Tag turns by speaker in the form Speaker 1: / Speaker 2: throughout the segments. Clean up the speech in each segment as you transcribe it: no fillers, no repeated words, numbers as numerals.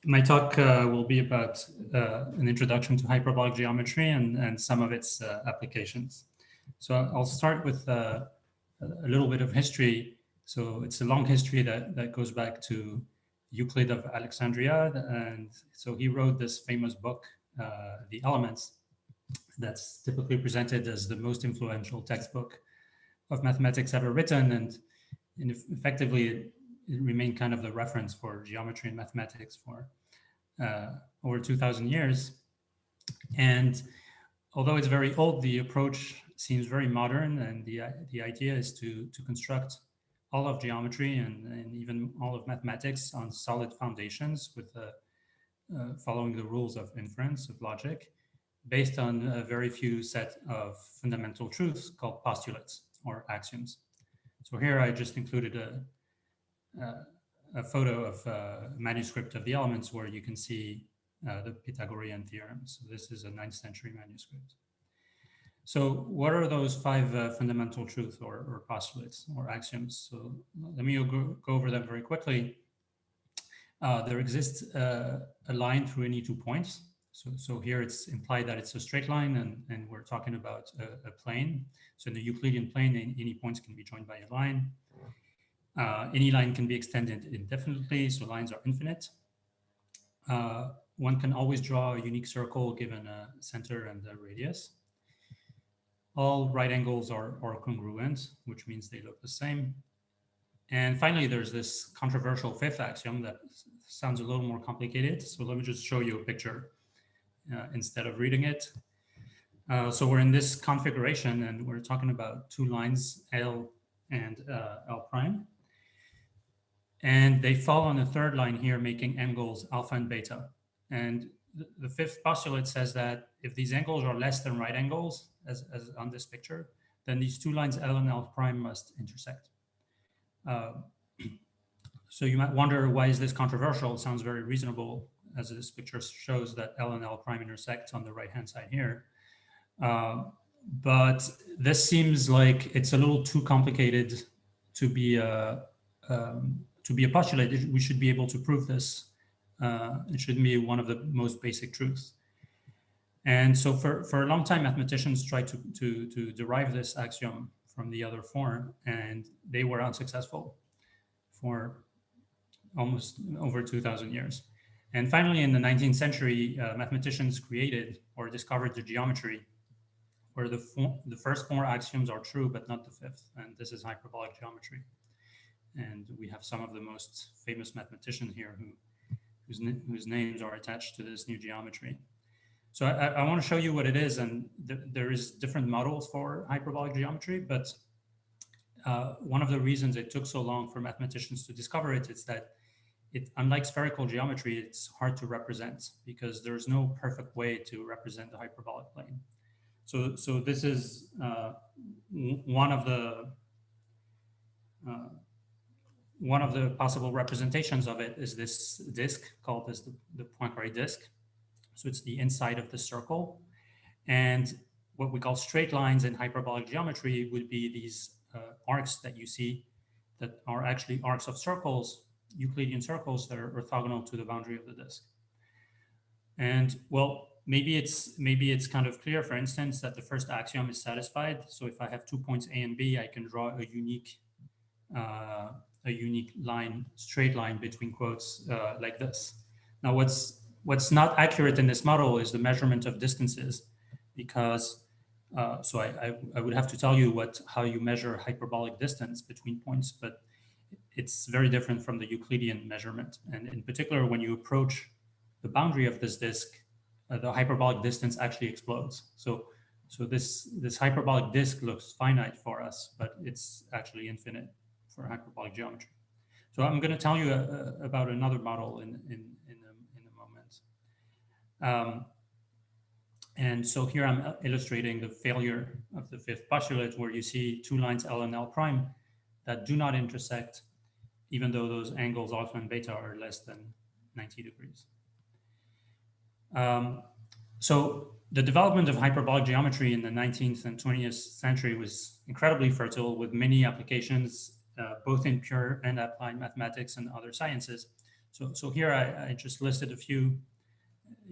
Speaker 1: My talk will be about an introduction to hyperbolic geometry and some of its applications. So I'll start with a little bit of history. So it's a long history that goes back to Euclid of Alexandria. And so he wrote this famous book, The Elements, that's typically presented as the most influential textbook of mathematics ever written. And effectively, it remained kind of the reference for geometry and mathematics for over 2,000 years. And although it's very old, the approach seems very modern, and the idea is to construct all of geometry and even all of mathematics on solid foundations with following the rules of inference, of logic, based on a very few set of fundamental truths called postulates or axioms. So here I just included a photo of a manuscript of the Elements where you can see the Pythagorean theorem. So this is a 9th century manuscript. So what are those 5 fundamental truths or postulates or axioms? So let me go over them very quickly. There exists a line through any 2 points. So here it's implied that it's a straight line, and we're talking about a plane. So in the Euclidean plane, any points can be joined by a line. Any line can be extended indefinitely, so lines are infinite. One can always draw a unique circle given a center and a radius. All right angles are congruent, which means they look the same. And finally, there's this controversial 5th axiom that sounds a little more complicated. So let me just show you a picture instead of reading it. So we're in this configuration, and we're talking about 2 lines, L and L prime. And they fall on the 3rd line here, making angles alpha and beta. And the 5th postulate says that if these angles are less than right angles, as on this picture, then these 2 lines, L and L prime, must intersect. So you might wonder, why is this controversial? It sounds very reasonable, as this picture shows that L and L prime intersect on the right-hand side here. But this seems like it's a little too complicated to be a postulate. We should be able to prove this. It should be one of the most basic truths. And so for a long time, mathematicians tried to derive this axiom from the other form, and they were unsuccessful for almost over 2,000 years. And finally, in the 19th century, mathematicians created or discovered the geometry where the first 4 axioms are true, but not the 5th. And this is hyperbolic geometry. And we have some of the most famous mathematicians here whose names are attached to this new geometry. So I want to show you what it is, and there is different models for hyperbolic geometry, but one of the reasons it took so long for mathematicians to discover it is that unlike spherical geometry, it's hard to represent because there's no perfect way to represent the hyperbolic plane. So this is one of the possible representations of it is this disk called as the Poincare Disc. So it's the inside of the circle. And what we call straight lines in hyperbolic geometry would be these arcs that you see that are actually arcs of circles, Euclidean circles that are orthogonal to the boundary of the disk. And well, maybe it's kind of clear, for instance, that the first axiom is satisfied. So if I have 2 points A and B, I can draw a unique line, straight line between quotes like this. Now, what's not accurate in this model is the measurement of distances, because so I would have to tell you how you measure hyperbolic distance between points, but it's very different from the Euclidean measurement. And in particular, when you approach the boundary of this disk, the hyperbolic distance actually explodes. So this hyperbolic disk looks finite for us, but it's actually infinite for hyperbolic geometry. So I'm going to tell you about another model in a moment. And so here I'm illustrating the failure of the 5th postulate, where you see 2 lines L and L prime that do not intersect, even though those angles alpha and beta are less than 90 degrees. So the development of hyperbolic geometry in the 19th and 20th century was incredibly fertile, with many applications, both in pure and applied mathematics and other sciences. So here I just listed a few,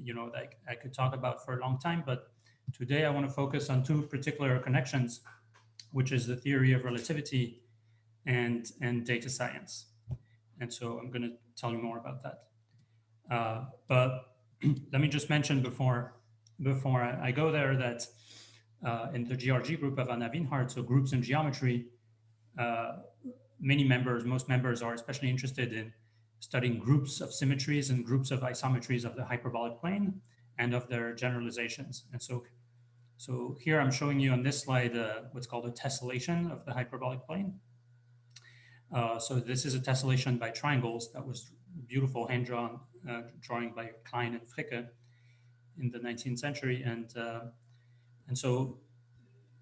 Speaker 1: that I could talk about for a long time, but today I want to focus on two particular connections, which is the theory of relativity and data science. And so I'm going to tell you more about that. But let me just mention before I go there that in the GRG group of Anna Winhardt, so groups in geometry, most members are especially interested in studying groups of symmetries and groups of isometries of the hyperbolic plane and of their generalizations. And so here I'm showing you on this slide what's called a tessellation of the hyperbolic plane. So this is a tessellation by triangles that was beautiful hand-drawn drawing by Klein and Fricke in the 19th century. And so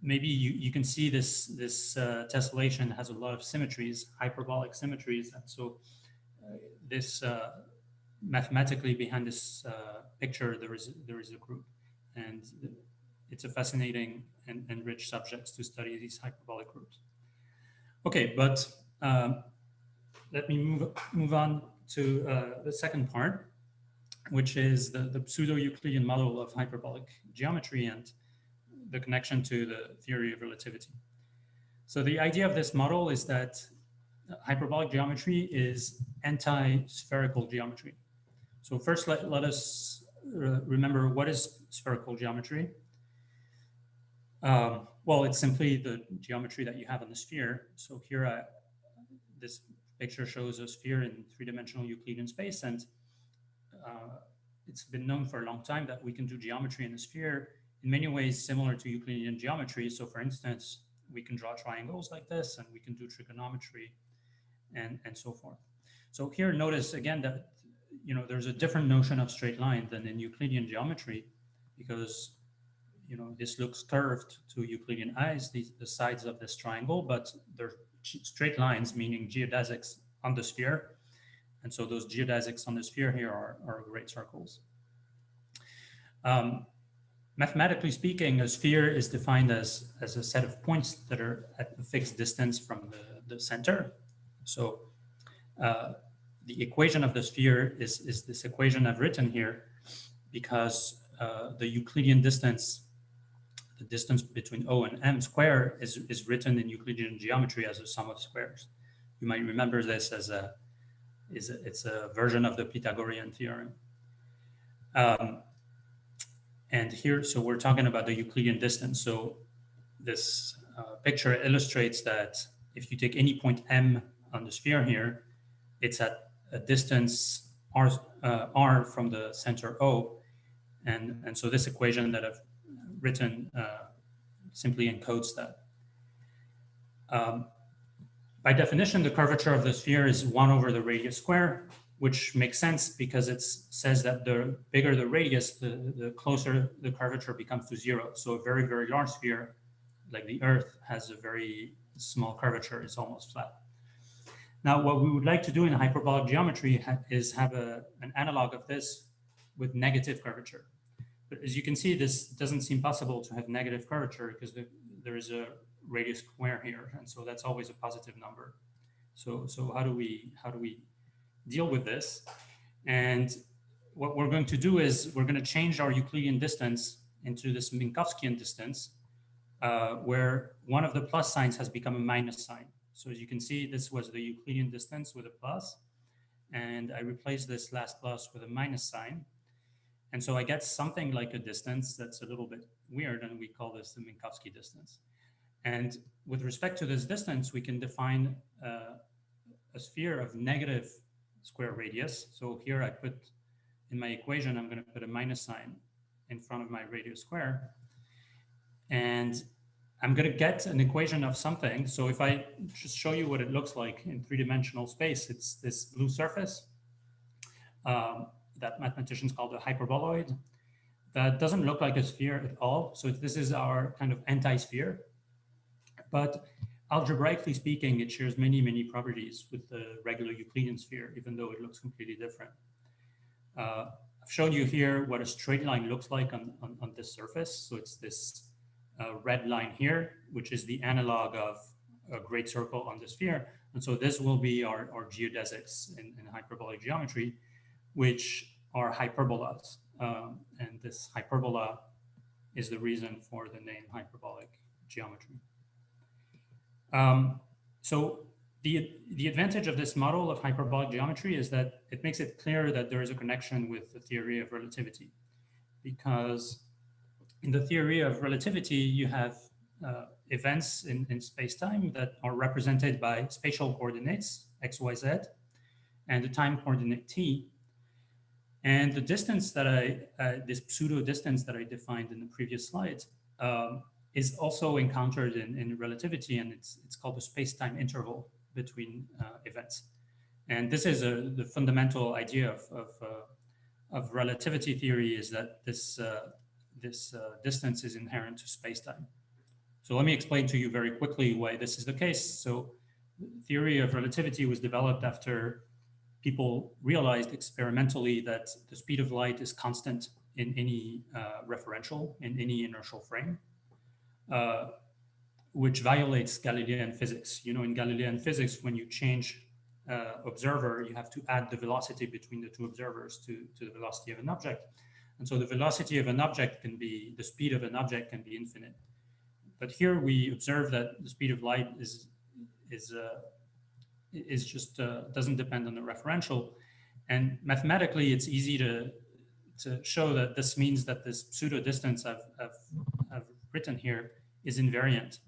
Speaker 1: maybe you can see this tessellation has a lot of symmetries, hyperbolic symmetries. And so this mathematically behind this picture, there is a group, and it's a fascinating and rich subject to study these hyperbolic groups. Okay, but let me move on to the second part, which is the pseudo-Euclidean model of hyperbolic geometry and the connection to the theory of relativity. So the idea of this model is that hyperbolic geometry is anti-spherical geometry. So first, let us remember what is spherical geometry. Well, it's simply the geometry that you have on the sphere. So here, this picture shows a sphere in three-dimensional Euclidean space, and it's been known for a long time that we can do geometry in a sphere in many ways similar to Euclidean geometry. So for instance, we can draw triangles like this, and we can do trigonometry and so forth. So here, notice again that there's a different notion of straight line than in Euclidean geometry, because this looks curved to Euclidean eyes, the sides of this triangle, but they're straight lines, meaning geodesics on the sphere. And so those geodesics on the sphere here are great circles. Mathematically speaking, a sphere is defined as a set of points that are at a fixed distance from the center. So the equation of the sphere is this equation I've written here, because the Euclidean distance, the distance between O and M square, is written in Euclidean geometry as a sum of squares. You might remember this as it's a version of the Pythagorean theorem. And here, so we're talking about the Euclidean distance. So this picture illustrates that if you take any point M on the sphere here, it's at a distance r from the center O. And so this equation that I've written simply encodes that. By definition, the curvature of the sphere is 1 over the radius square, which makes sense because it says that the bigger the radius, the closer the curvature becomes to 0. So a very, very large sphere, like the Earth, has a very small curvature. It's almost flat. Now, what we would like to do in hyperbolic geometry is have an analog of this with negative curvature. But as you can see, this doesn't seem possible to have negative curvature because there is a radius square here, and so that's always a positive number. So how do we deal with this? And what we're going to do is we're going to change our Euclidean distance into this Minkowskian distance, where one of the plus signs has become a minus sign. So as you can see, this was the Euclidean distance with a plus, and I replaced this last plus with a minus sign. And so I get something like a distance that's a little bit weird, and we call this the Minkowski distance. And with respect to this distance, we can define a sphere of negative square radius. So here I put, in my equation, I'm going to put a minus sign in front of my radius square. And I'm going to get an equation of something. So if I just show you what it looks like in three-dimensional space, it's this blue surface that mathematicians call the hyperboloid. That doesn't look like a sphere at all. So this is our kind of anti-sphere. But algebraically speaking, it shares many, many properties with the regular Euclidean sphere, even though it looks completely different. I've shown you here what a straight line looks like on this surface. So it's this red line here, which is the analog of a great circle on the sphere. And so this will be our geodesics in hyperbolic geometry, which are hyperbolas. And this hyperbola is the reason for the name hyperbolic geometry. So the advantage of this model of hyperbolic geometry is that it makes it clear that there is a connection with the theory of relativity, because in the theory of relativity, you have events in space-time that are represented by spatial coordinates, x, y, z, and the time coordinate t. And the distance that this pseudo distance that I defined in the previous slide is also encountered in relativity, and it's called the space-time interval between events. And this is the fundamental idea of relativity theory, is that this distance is inherent to space-time. So let me explain to you very quickly why this is the case. So theory of relativity was developed after people realized experimentally that the speed of light is constant in any referential, in any inertial frame, which violates Galilean physics. You know, in Galilean physics, when you change observer, you have to add the velocity between the two observers to the velocity of an object. And so the velocity of an object can be, the speed of an object can be infinite. But here we observe that the speed of light is just doesn't depend on the referential. And mathematically, it's easy to show that this means that this pseudo distance I've written here is invariant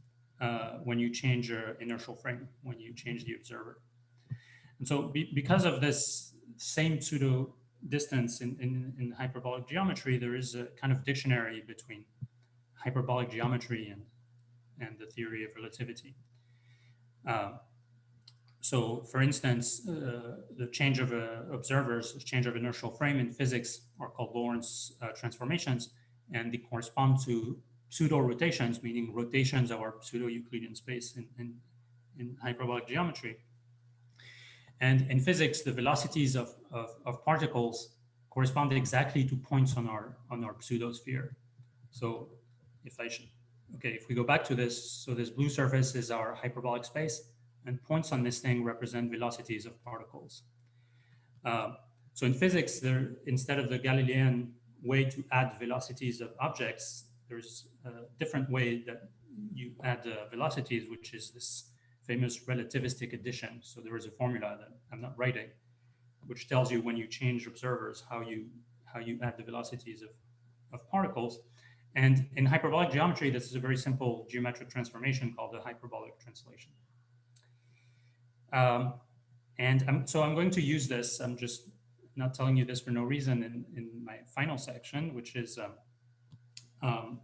Speaker 1: when you change your inertial frame, when you change the observer. And so because of this same pseudo distance in hyperbolic geometry, there is a kind of dictionary between hyperbolic geometry and the theory of relativity. So for instance, the change of observers, the change of inertial frame in physics are called Lorentz transformations, and they correspond to pseudo rotations, meaning rotations of our pseudo Euclidean space in hyperbolic geometry. And in physics, the velocities of particles correspond exactly to points on our pseudosphere. So if we go back to this, so this blue surface is our hyperbolic space, and points on this thing represent velocities of particles. So in physics, instead of the Galilean way to add velocities of objects, there's a different way that you add velocities, which is this famous relativistic addition. So there is a formula that I'm not writing, which tells you when you change observers, how you add the velocities of particles. And in hyperbolic geometry, this is a very simple geometric transformation called the hyperbolic translation. So I'm going to use this. I'm just not telling you this for no reason in my final section, which is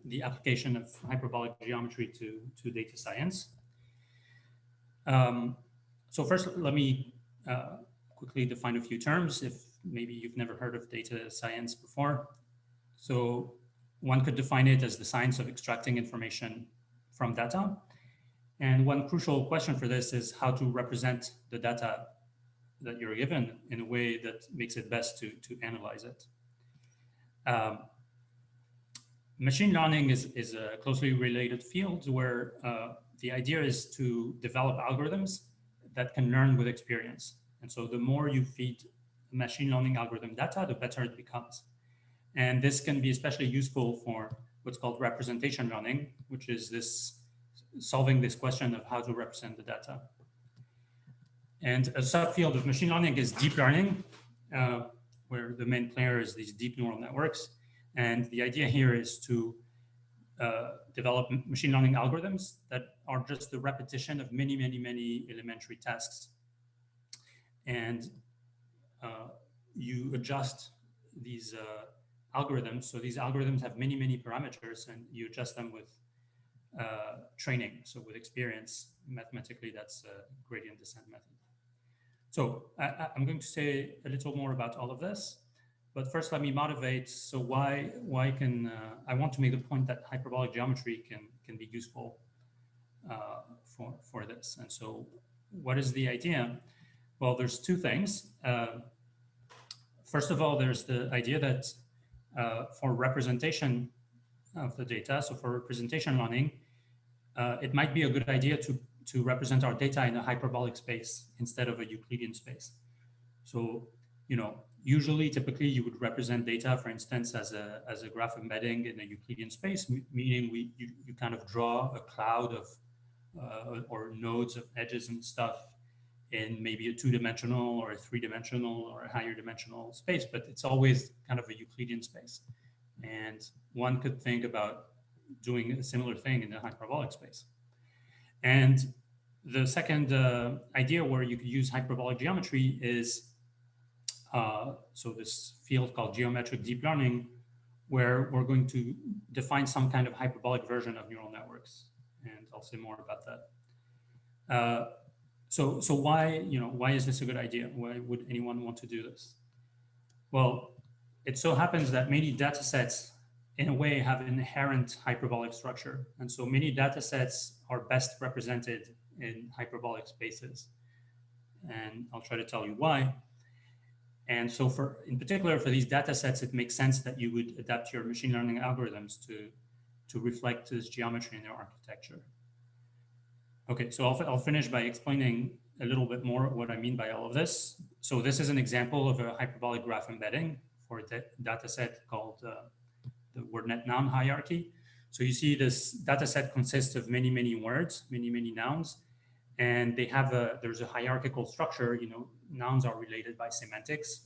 Speaker 1: the application of hyperbolic geometry to data science. So first, let me quickly define a few terms if maybe you've never heard of data science before. So one could define it as the science of extracting information from data. And one crucial question for this is how to represent the data that you're given in a way that makes it best to analyze it. Machine learning is a closely related field where the idea is to develop algorithms that can learn with experience. And so the more you feed machine learning algorithm data, the better it becomes. And this can be especially useful for what's called representation learning, which is solving this question of how to represent the data. And a subfield of machine learning is deep learning, where the main player is these deep neural networks. And the idea here is to develop machine learning algorithms that are just the repetition of many, many, many elementary tasks. And you adjust these algorithms. So these algorithms have many, many parameters, and you adjust them with training. So with experience, mathematically, that's a gradient descent method. So I'm going to say a little more about all of this. But first, let me motivate. So why can I want to make the point that hyperbolic geometry can be useful for this. And so, what is the idea? Well, there's two things. First of all, there's the idea that for representation of the data, so for representation learning, it might be a good idea to represent our data in a hyperbolic space instead of a Euclidean space. So, usually, typically, you would represent data, for instance, as a graph embedding in a Euclidean space, meaning you kind of draw a cloud of or nodes of edges and stuff in maybe a two-dimensional or a three-dimensional or a higher dimensional space, but it's always kind of a Euclidean space. And one could think about doing a similar thing in the hyperbolic space. And the second idea where you could use hyperbolic geometry is so this field called geometric deep learning, where we're going to define some kind of hyperbolic version of neural networks. And I'll say more about that. So why is this a good idea? Why would anyone want to do this? Well, it so happens that many data sets in a way have inherent hyperbolic structure. And so many data sets are best represented in hyperbolic spaces. And I'll try to tell you why. And so in particular, for these data sets, it makes sense that you would adapt your machine learning algorithms to reflect this geometry in their architecture. Okay, so I'll finish by explaining a little bit more what I mean by all of this. So this is an example of a hyperbolic graph embedding for a data set called the WordNet noun hierarchy. So you see this data set consists of many, many words, many, many nouns, and they have there's a hierarchical structure. Nouns are related by semantics.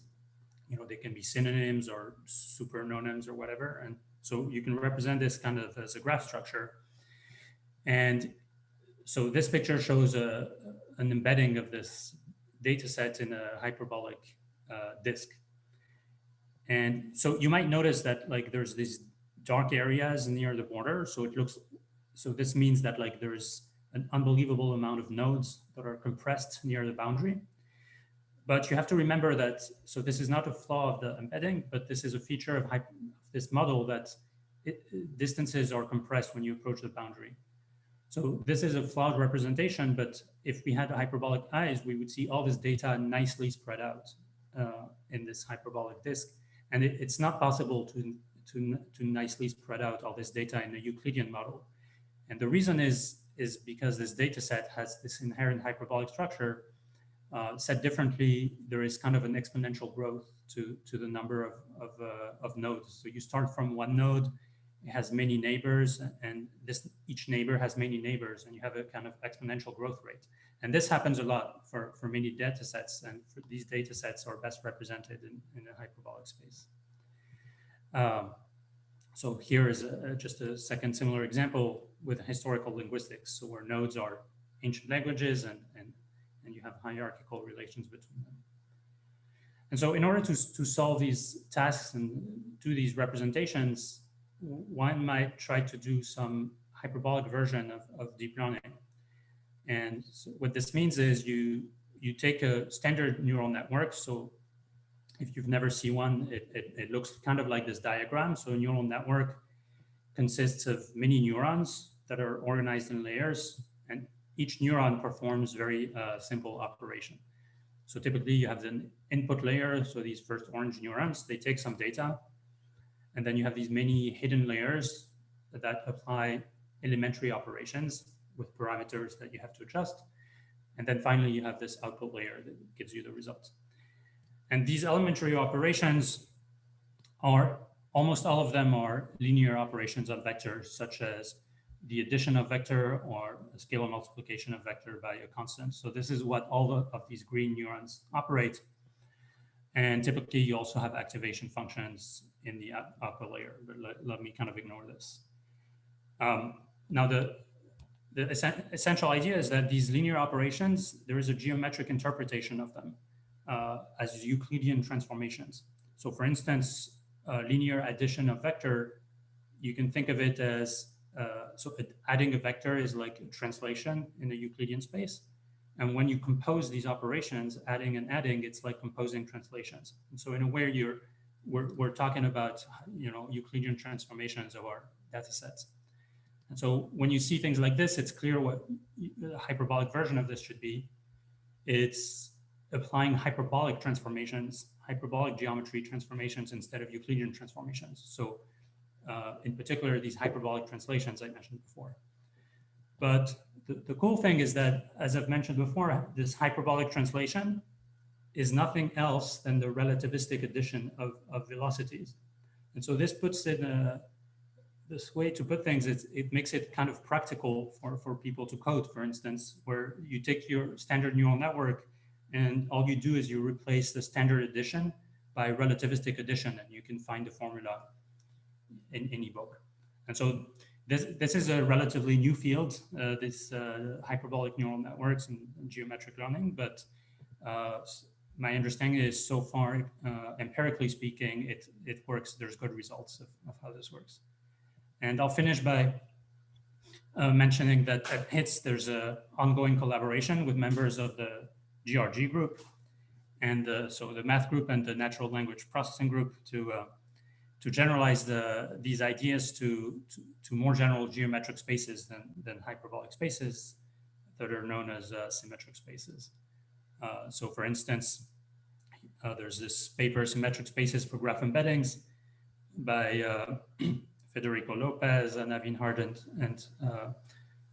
Speaker 1: They can be synonyms or supernonyms or whatever. And so you can represent this kind of as a graph structure. And so this picture shows an embedding of this data set in a hyperbolic disk. And so you might notice that there's these dark areas near the border. So this means that there's an unbelievable amount of nodes that are compressed near the boundary. But you have to remember that, so this is not a flaw of the embedding, but this is a feature of this model that distances are compressed when you approach the boundary. So this is a flawed representation, but if we had hyperbolic eyes, we would see all this data nicely spread out in this hyperbolic disk. And it's not possible to nicely spread out all this data in a Euclidean model. And the reason is because this data set has this inherent hyperbolic structure. Said differently, there is kind of an exponential growth to the number of nodes. So you start from one node, it has many neighbors, and each neighbor has many neighbors, and you have a kind of exponential growth rate. And this happens a lot for many data sets, and these data sets are best represented in a hyperbolic space. So here is just a second similar example with historical linguistics, so where nodes are ancient languages and you have hierarchical relations between them. And so in order to solve these tasks and do these representations, one might try to do some hyperbolic version of deep learning. And so what this means is you take a standard neural network. So if you've never seen one, it looks kind of like this diagram. So a neural network consists of many neurons that are organized in layers, and each neuron performs very simple operation. So typically you have the input layer. So these first orange neurons, they take some data, and then you have these many hidden layers that apply elementary operations with parameters that you have to adjust. And then finally you have this output layer that gives you the results. And these elementary operations are, almost all of them are linear operations on vectors, such as the addition of vector or a scalar multiplication of vector by a constant. So this is what all of these green neurons operate. And typically you also have activation functions in the upper layer, but let me kind of ignore this. Now the essential idea is that these linear operations, there is a geometric interpretation of them as Euclidean transformations. So for instance, linear addition of vector, you can think of it as so adding a vector is like a translation in the Euclidean space. And when you compose these operations, adding and adding, it's like composing translations. And so in a way, we're talking about Euclidean transformations of our data sets. And so when you see things like this, it's clear what the hyperbolic version of this should be. It's applying hyperbolic transformations, hyperbolic geometry transformations instead of Euclidean transformations. So in particular, these hyperbolic translations I mentioned before. But the cool thing is that, as I've mentioned before, this hyperbolic translation is nothing else than the relativistic addition of velocities. And so this puts it this way to put things, it makes it kind of practical for people to code, for instance, where you take your standard neural network and all you do is you replace the standard addition by relativistic addition, and you can find the formula in evoke. And so this is a relatively new field, this hyperbolic neural networks and geometric learning, but my understanding is so far, empirically speaking, it works. There's good results of how this works. And I'll finish by mentioning that at HITS, there's an ongoing collaboration with members of the GRG group, and so the math group and the natural language processing group to generalize these ideas to more general geometric spaces than hyperbolic spaces that are known as symmetric spaces. So for instance, there's this paper, Symmetric Spaces for Graph Embeddings, by Federico Lopez and Navin Hardent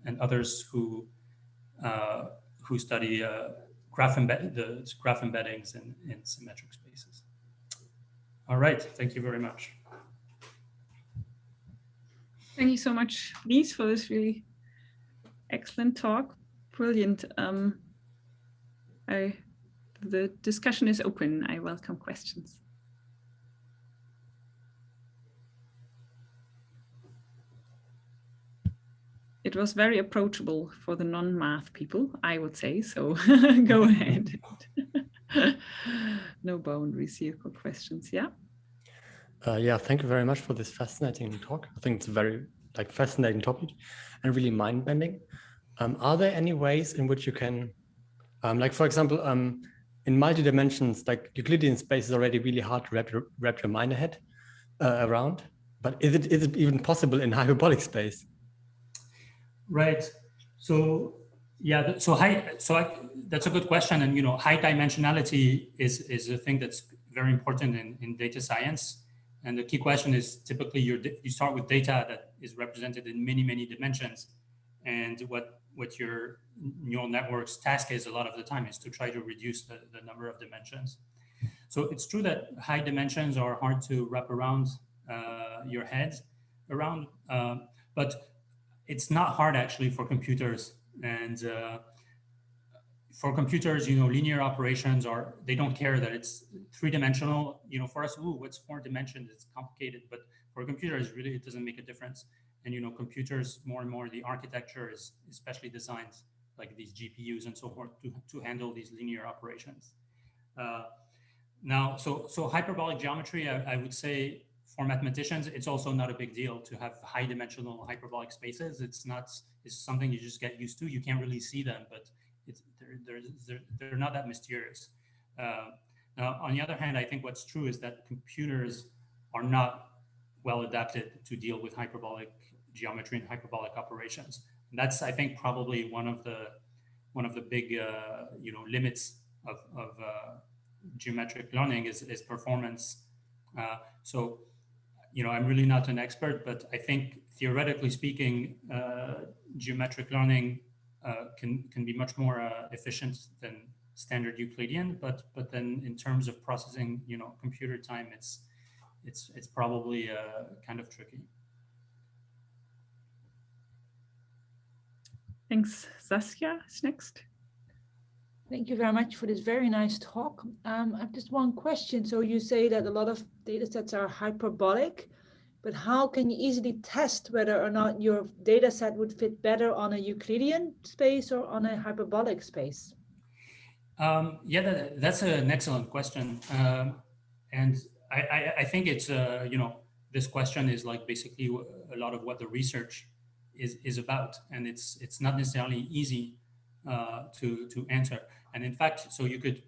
Speaker 1: and others who study graph embeddings in symmetric spaces. All right, thank you very much.
Speaker 2: Thank you so much, Lies, for this really excellent talk. Brilliant. The discussion is open. I welcome questions. It was very approachable for the non-math people, I would say, so go ahead. No boundaries here for questions, yeah?
Speaker 3: Yeah, thank you very much for this fascinating talk. I think it's a very fascinating topic and really mind-bending. Are there any ways in which you can, like for example, in multi-dimensions, like Euclidean space is already really hard to wrap your mind around, but is it even possible in hyperbolic space?
Speaker 1: Right. So yeah, that's a good question. And high dimensionality is a thing that's very important in data science. And the key question is typically you start with data that is represented in many dimensions, and what your neural network's task is a lot of the time is to try to reduce the number of dimensions. So it's true that high dimensions are hard to wrap around your head around, but it's not hard actually for computers. And for computers, linear operations they don't care that it's three-dimensional. For us, what's 4 dimensions? It's complicated, but for computers, really, it doesn't make a difference. And computers, more and more, the architecture is especially designed like these GPUs and so forth to handle these linear operations. Now, so hyperbolic geometry, I would say for mathematicians, it's also not a big deal to have high dimensional hyperbolic spaces. It's something you just get used to. You can't really see them, but they're not that mysterious. Now, on the other hand, I think what's true is that computers are not well adapted to deal with hyperbolic geometry and hyperbolic operations. And that's, I think, probably one of the big limits of geometric learning is performance. So I'm really not an expert, but I think theoretically speaking, geometric learning can be much more efficient than standard Euclidean, but then in terms of processing, computer time, it's probably kind of tricky.
Speaker 2: Thanks. Saskia is next.
Speaker 4: Thank you very much for this very nice talk. I have just one question. So you say that a lot of data sets are hyperbolic, but how can you easily test whether or not your data set would fit better on a Euclidean space or on a hyperbolic space?
Speaker 1: Yeah, that's an excellent question. And I think it's, this question is like basically a lot of what the research is about. And it's not necessarily easy to answer. And in fact, so you could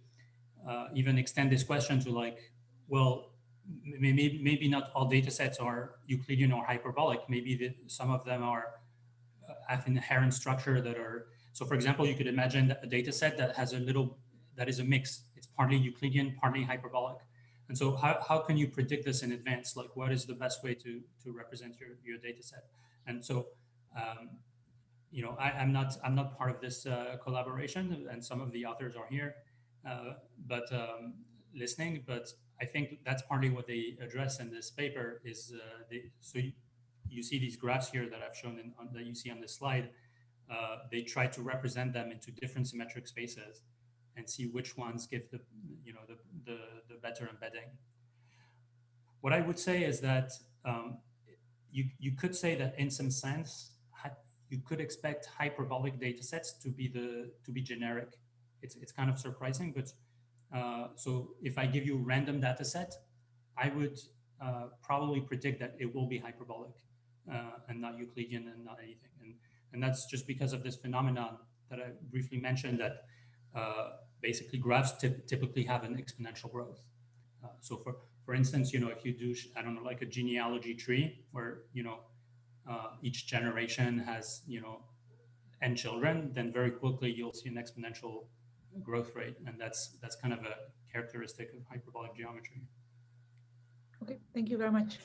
Speaker 1: even extend this question to like, well, maybe not all data sets are Euclidean or hyperbolic. Maybe some of them have inherent structure that are, so for example, you could imagine a data set that has that is a mix. It's partly Euclidean, partly hyperbolic. And so how can you predict this in advance? Like what is the best way to represent your data set? And so, I'm not part of this collaboration, and some of the authors are here, but listening. But I think that's partly what they address in this paper. Is so you see these graphs here that I've shown that you see on this slide. They try to represent them into different symmetric spaces, and see which ones give the better embedding. What I would say is that you could say that in some sense you could expect hyperbolic data sets to be generic. It's kind of surprising, but so if I give you a random data set, I would probably predict that it will be hyperbolic and not Euclidean and not anything. And that's just because of this phenomenon that I briefly mentioned, that basically graphs typically have an exponential growth. So for instance, if you do, I don't know, like a genealogy tree where, each generation has, n children, then very quickly you'll see an exponential growth rate. And that's kind of a characteristic of hyperbolic geometry.
Speaker 4: Okay, thank you very much.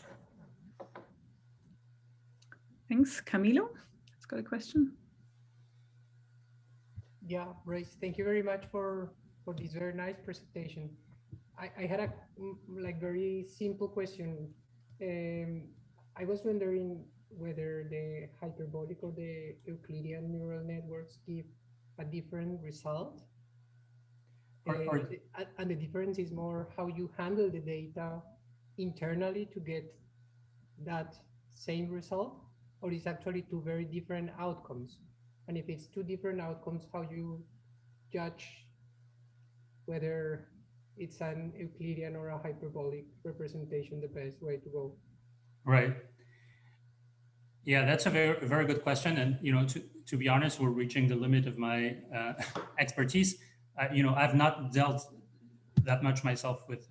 Speaker 2: Thanks. Camilo has got a question.
Speaker 5: Yeah, Race, thank you very much for this very nice presentation. I had a very simple question. I was wondering whether the hyperbolic or the Euclidean neural networks give a different result. And the difference is more how you handle the data internally to get that same result, or is actually two very different outcomes? And if it's two different outcomes, how you judge whether it's an Euclidean or a hyperbolic representation the best way to go?
Speaker 1: Right. Yeah, that's a very good question. And, to be honest, we're reaching the limit of my expertise. I've not dealt that much myself with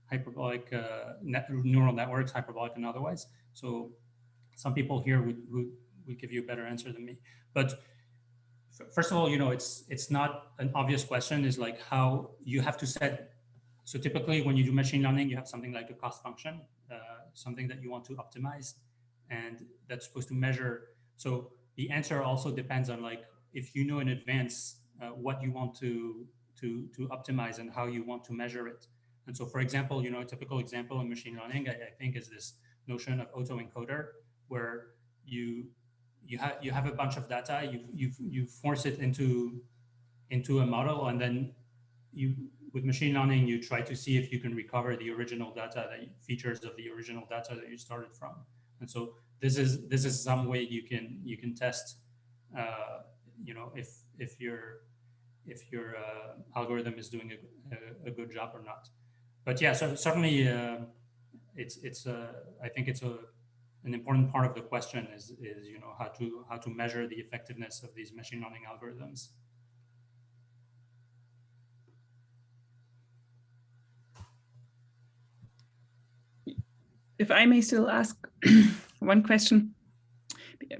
Speaker 1: hyperbolic neural networks, hyperbolic and otherwise. So some people here would give you a better answer than me. But first of all, it's not an obvious question. Is like how you have to set. So typically when you do machine learning, you have something like a cost function, something that you want to optimize, and that's supposed to measure. So the answer also depends on if you know in advance what you want to optimize and how you want to measure it. And so, for example, a typical example in machine learning, I think, is this notion of autoencoder, where you have a bunch of data, you force it into a model, and then with machine learning, you try to see if you can recover the original data, features of the original data that you started from. And so this is some way you can test, if your algorithm is doing a good job or not. But yeah, so certainly I think it's an important part of the question is how to measure the effectiveness of these machine learning algorithms.
Speaker 2: If I may still ask one question,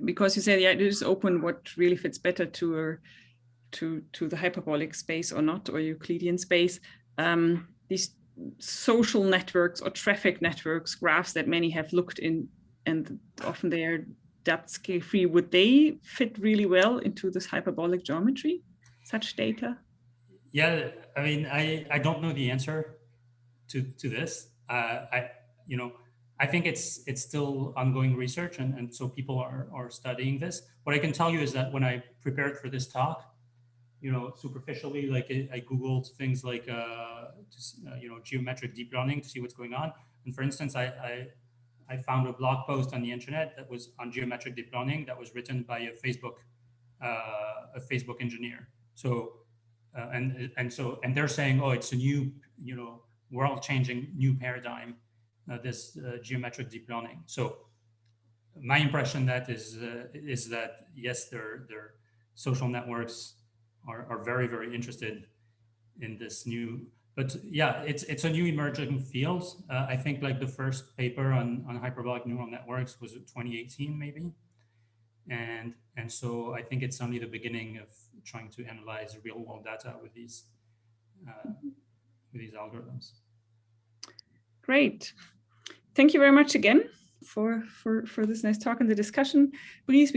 Speaker 2: because you said, it is open what really fits better to the hyperbolic space or not, or Euclidean space. These social networks or traffic networks, graphs that many have looked in, and often they are depth scale free, would they fit really well into this hyperbolic geometry, such data?
Speaker 1: Yeah, I mean, I don't know the answer to this. I think it's still ongoing research, and so people are studying this. What I can tell you is that when I prepared for this talk, superficially, I Googled things like, geometric deep learning to see what's going on. And for instance, I found a blog post on the internet that was on geometric deep learning that was written by a Facebook engineer. So, and they're saying, oh, it's a new, world-changing new paradigm, this geometric deep learning. So my impression is that yes, their social networks are very, very interested in this new, but yeah, it's a new emerging field. I think the first paper on hyperbolic neural networks was 2018 maybe. And so I think it's only the beginning of trying to analyze real world data with these algorithms.
Speaker 2: Great. Thank you very much again for this nice talk and the discussion. Please